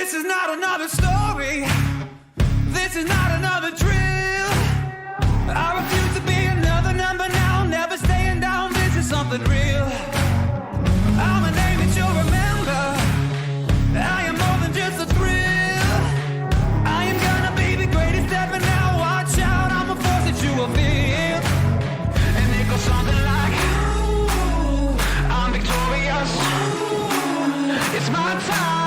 This is not another story. This is not another drill. I refuse to be another number now. Never staying down. This is something real. I'm a name that you'll remember. I am more than just a thrill. I am gonna be the greatest ever now. Watch out, I'm a force that you will feel. And it goes something like, ooh, I'm victorious. It's my time.